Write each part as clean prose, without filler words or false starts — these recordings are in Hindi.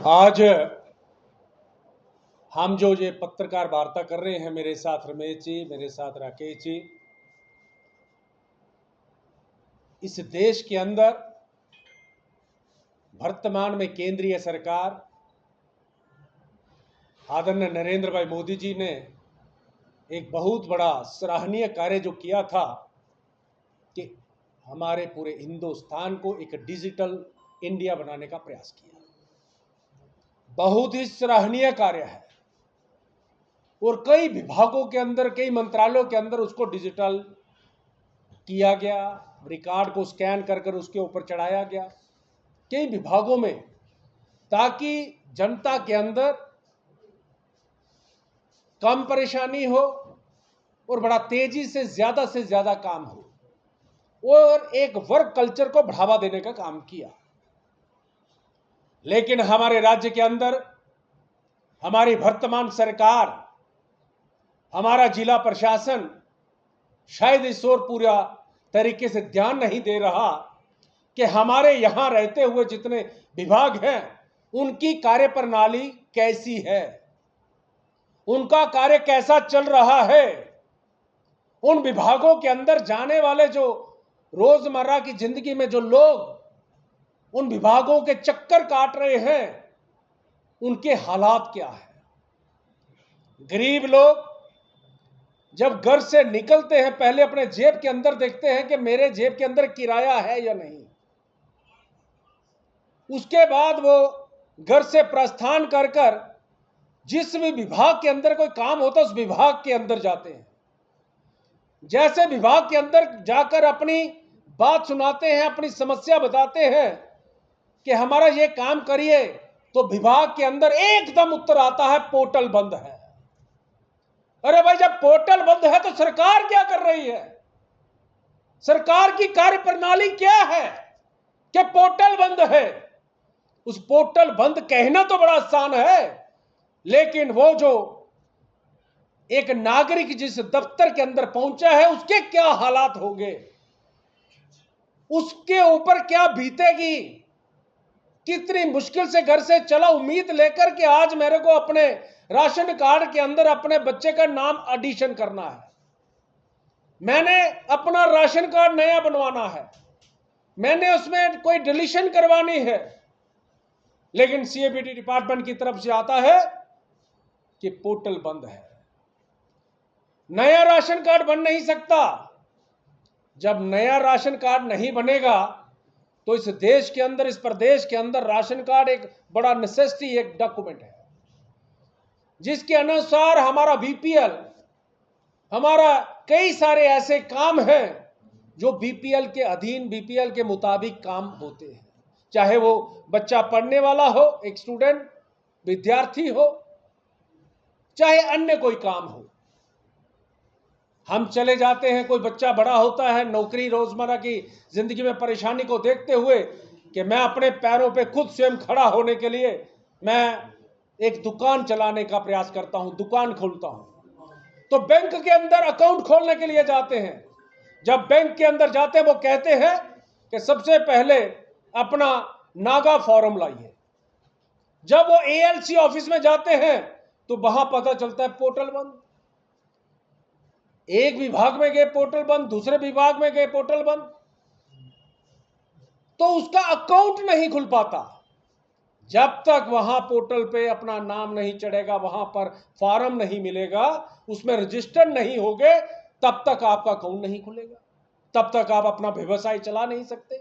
आज हम जो ये पत्रकार वार्ता कर रहे हैं, मेरे साथ रमेश जी, मेरे साथ राकेश जी, इस देश के अंदर वर्तमान में केंद्रीय सरकार आदरणीय नरेंद्र भाई मोदी जी ने एक बहुत बड़ा सराहनीय कार्य जो किया था कि हमारे पूरे हिंदुस्तान को एक डिजिटल इंडिया बनाने का प्रयास किया। बहुत ही सराहनीय कार्य है और कई विभागों के अंदर, कई मंत्रालयों के अंदर उसको डिजिटल किया गया, रिकॉर्ड को स्कैन कर कर उसके ऊपर चढ़ाया गया कई विभागों में, ताकि जनता के अंदर कम परेशानी हो और बड़ा तेजी से ज्यादा काम हो और एक वर्क कल्चर को बढ़ावा देने का काम किया। लेकिन हमारे राज्य के अंदर हमारी वर्तमान सरकार, हमारा जिला प्रशासन शायद इस ओर पूरा तरीके से ध्यान नहीं दे रहा कि हमारे यहां रहते हुए जितने विभाग हैं उनकी कार्यप्रणाली कैसी है, उनका कार्य कैसा चल रहा है। उन विभागों के अंदर जाने वाले जो रोजमर्रा की जिंदगी में जो लोग उन विभागों के चक्कर काट रहे हैं, उनके हालात क्या है। गरीब लोग जब घर से निकलते हैं, पहले अपने जेब के अंदर देखते हैं कि मेरे जेब के अंदर किराया है या नहीं। उसके बाद वो घर से प्रस्थान कर कर जिस भी विभाग के अंदर कोई काम होता है उस विभाग के अंदर जाते हैं। जैसे विभाग के अंदर जाकर अपनी बात सुनाते हैं, अपनी समस्या बताते हैं कि हमारा ये काम करिए, तो विभाग के अंदर एकदम उत्तर आता है पोर्टल बंद है। अरे भाई, जब पोर्टल बंद है तो सरकार क्या कर रही है? सरकार की कार्यप्रणाली क्या है कि पोर्टल बंद है? उस पोर्टल बंद कहना तो बड़ा आसान है, लेकिन वो जो एक नागरिक जिस दफ्तर के अंदर पहुंचा है उसके क्या हालात होंगे, उसके ऊपर क्या बीतेगी। कितनी मुश्किल से घर से चला उम्मीद लेकर कि आज मेरे को अपने राशन कार्ड के अंदर अपने बच्चे का नाम एडिशन करना है, मैंने अपना राशन कार्ड नया बनवाना है, मैंने उसमें कोई डिलीशन करवानी है, लेकिन सीएबीडी डिपार्टमेंट की तरफ से आता है कि पोर्टल बंद है। नया राशन कार्ड बन नहीं सकता। जब नया राशन कार्ड नहीं बनेगा तो इस देश के अंदर, इस प्रदेश के अंदर राशन कार्ड एक बड़ा नेसेसिटी, एक डॉक्यूमेंट है जिसके अनुसार हमारा बीपीएल, हमारा कई सारे ऐसे काम हैं जो बीपीएल के अधीन, बीपीएल के मुताबिक काम होते हैं। चाहे वो बच्चा पढ़ने वाला हो, एक स्टूडेंट, विद्यार्थी हो, चाहे अन्य कोई काम हो। हम चले जाते हैं, कोई बच्चा बड़ा होता है, नौकरी, रोजमर्रा की जिंदगी में परेशानी को देखते हुए कि मैं अपने पैरों पे खुद स्वयं खड़ा होने के लिए मैं एक दुकान चलाने का प्रयास करता हूं, दुकान खोलता हूं। तो बैंक के अंदर अकाउंट खोलने के लिए जाते हैं। जब बैंक के अंदर जाते हैं वो कहते हैं कि सबसे पहले अपना नागा फॉर्म लाइए। जब वो एएलसी ऑफिस में जाते हैं तो वहां पता चलता है पोर्टल बंद। एक विभाग में गए पोर्टल बंद, दूसरे विभाग में गए पोर्टल बंद, तो उसका अकाउंट नहीं खुल पाता। जब तक वहां पोर्टल पे अपना नाम नहीं चढ़ेगा, वहां पर फॉर्म नहीं मिलेगा, उसमें रजिस्टर नहीं होगे, तब तक आपका अकाउंट नहीं खुलेगा, तब तक आप अपना व्यवसाय चला नहीं सकते।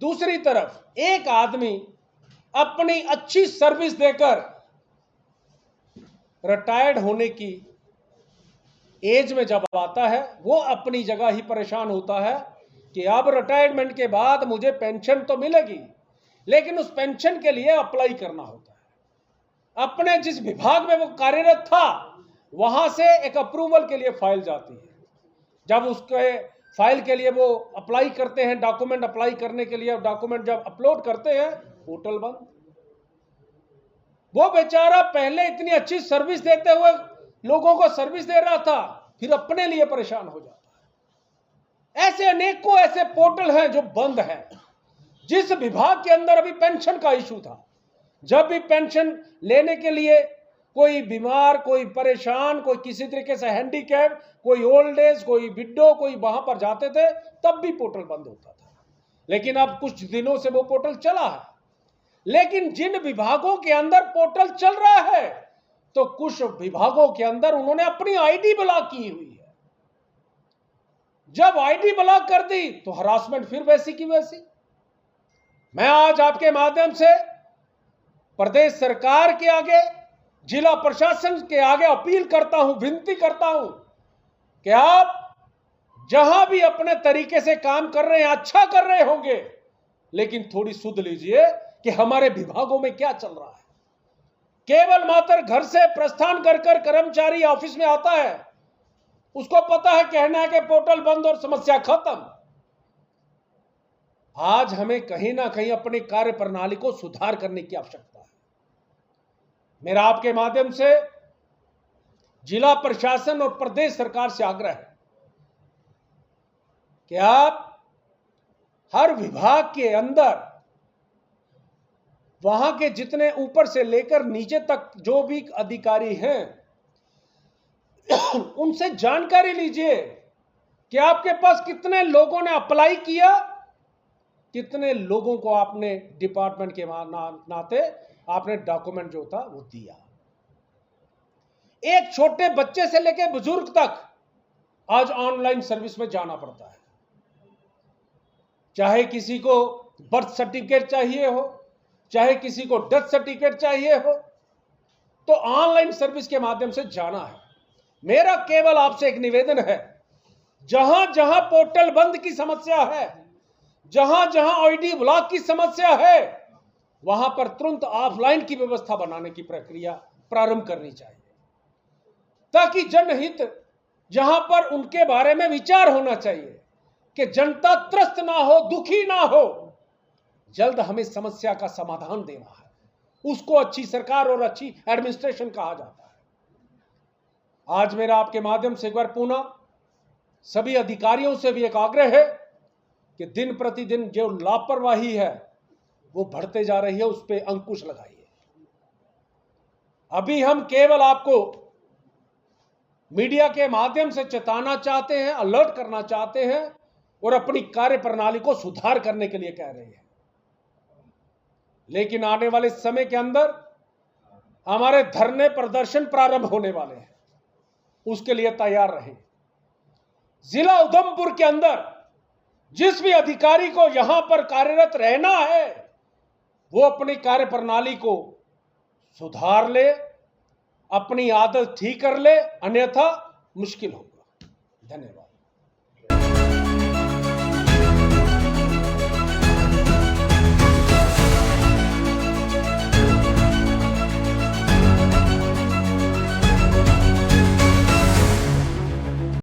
दूसरी तरफ एक आदमी अपनी अच्छी सर्विस देकर रिटायर्ड होने की एज में जब आता है, वो अपनी जगह ही परेशान होता है कि अब रिटायरमेंट के बाद मुझे पेंशन तो मिलेगी, लेकिन उस पेंशन के लिए अप्लाई करना होता है। अपने जिस विभाग में वो कार्यरत था वहां से एक अप्रूवल के लिए फाइल जाती है। जब उसके फाइल के लिए वो अप्लाई करते हैं, डॉक्यूमेंट अप्लाई करने के लिए, डॉक्यूमेंट जब अपलोड करते हैं, पोर्टल बंद। वो बेचारा पहले इतनी अच्छी सर्विस देते हुए लोगों को सर्विस दे रहा था, फिर अपने लिए परेशान हो जाता है। ऐसे अनेकों पोर्टल हैं जो बंद हैं। जिस विभाग के अंदर अभी पेंशन का इशू था, जब भी पेंशन लेने के लिए कोई बीमार, कोई परेशान, कोई किसी तरीके से हैंडीकैप, कोई ओल्ड एज, कोई विडो, कोई वहां पर जाते थे, तब भी पोर्टल बंद होता था। लेकिन अब कुछ दिनों से वो पोर्टल चला है। लेकिन जिन विभागों के अंदर पोर्टल चल रहा है, तो कुछ विभागों के अंदर उन्होंने अपनी आईडी ब्लॉक की हुई है। जब आईडी ब्लॉक कर दी तो हरासमेंट फिर वैसी की वैसी। मैं आज आपके माध्यम से प्रदेश सरकार के आगे, जिला प्रशासन के आगे अपील करता हूं, विनती करता हूं कि आप जहां भी अपने तरीके से काम कर रहे हैं, अच्छा कर रहे होंगे, लेकिन थोड़ी सुध लीजिए कि हमारे विभागों में क्या चल रहा है। केवल मात्र घर से प्रस्थान कर कर्मचारी ऑफिस में आता है, उसको पता है, कहना है कि पोर्टल बंद और समस्या खत्म। आज हमें कहीं ना कहीं अपनी कार्य प्रणाली को सुधार करने की आवश्यकता है। मेरा आपके माध्यम से जिला प्रशासन और प्रदेश सरकार से आग्रह है कि आप हर विभाग के अंदर वहां के जितने ऊपर से लेकर नीचे तक जो भी अधिकारी हैं, उनसे जानकारी लीजिए कि आपके पास कितने लोगों ने अप्लाई किया, कितने लोगों को आपने डिपार्टमेंट के नाते आपने डॉक्यूमेंट जो था वो दिया। एक छोटे बच्चे से लेकर बुजुर्ग तक आज ऑनलाइन सर्विस में जाना पड़ता है। चाहे किसी को बर्थ सर्टिफिकेट चाहिए हो, चाहे किसी को डेथ सर्टिफिकेट चाहिए हो, तो ऑनलाइन सर्विस के माध्यम से जाना है। मेरा केवल आपसे एक निवेदन है, जहां जहां पोर्टल बंद की समस्या है, जहां जहां आईडी ब्लॉक की समस्या है, वहां पर तुरंत ऑफलाइन की व्यवस्था बनाने की प्रक्रिया प्रारंभ करनी चाहिए, ताकि जनहित जहां पर उनके बारे में विचार होना चाहिए कि जनता त्रस्त ना हो, दुखी ना हो। जल्द हमें समस्या का समाधान देना है, उसको अच्छी सरकार और अच्छी एडमिनिस्ट्रेशन कहा जाता है। आज मेरा आपके माध्यम से एक बार पुनः सभी अधिकारियों से भी एक आग्रह है कि दिन प्रतिदिन जो लापरवाही है वो बढ़ते जा रही है, उस पर अंकुश लगाइए। अभी हम केवल आपको मीडिया के माध्यम से चेताना चाहते हैं, अलर्ट करना चाहते हैं और अपनी कार्य प्रणाली को सुधार करने के लिए कह रहे हैं। लेकिन आने वाले समय के अंदर हमारे धरने प्रदर्शन प्रारंभ होने वाले हैं, उसके लिए तैयार रहें। जिला उधमपुर के अंदर जिस भी अधिकारी को यहां पर कार्यरत रहना है, वो अपनी कार्य प्रणाली को सुधार ले, अपनी आदत ठीक कर ले, अन्यथा मुश्किल होगा। धन्यवाद।